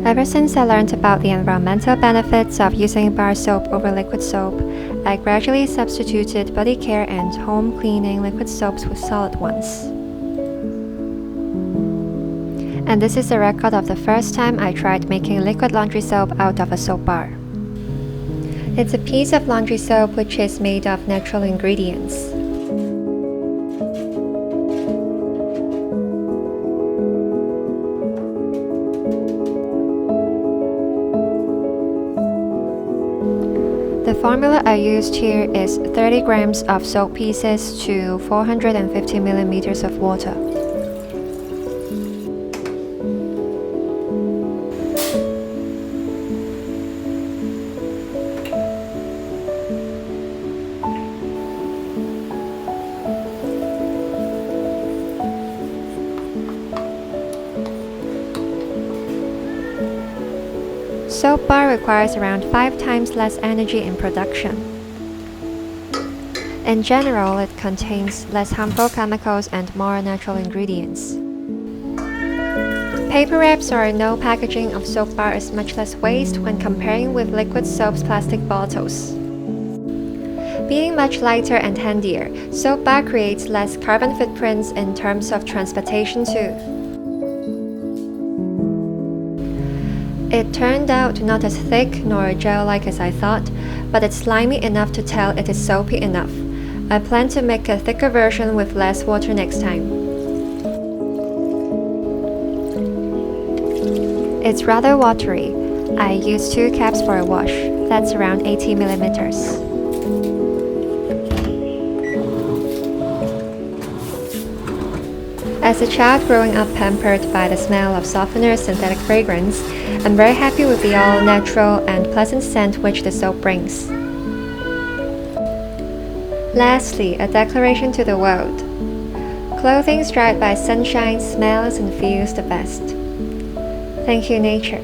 Ever since I learned about the environmental benefits of using bar soap over liquid soap, I gradually substituted body care and home cleaning liquid soaps with solid ones. And this is a record of the first time I tried making liquid laundry soap out of a soap bar. It's a piece of laundry soap which is made of natural ingredients. The formula I used here is 30 grams of soap pieces to 450 milliliters of water. Soap bar requires around 5 times less energy in production. In general, it contains less harmful chemicals and more natural ingredients. Paper wraps or no packaging of soap bar is much less waste when comparing with liquid soap's plastic bottles. Being much lighter and handier, soap bar creates less carbon footprints in terms of transportation too. It turned out not as thick nor gel-like as I thought, but it's slimy enough to tell it is soapy enough. I plan to make a thicker version with less water next time. It's rather watery. I used 2 caps for a wash. That's around 80 milliliters. As a child growing up pampered by the smell of softener synthetic fragrance, I'm very happy with the all-natural and pleasant scent which the soap brings. Lastly, a declaration to the world. Clothing dried by sunshine smells and feels the best. Thank you, nature.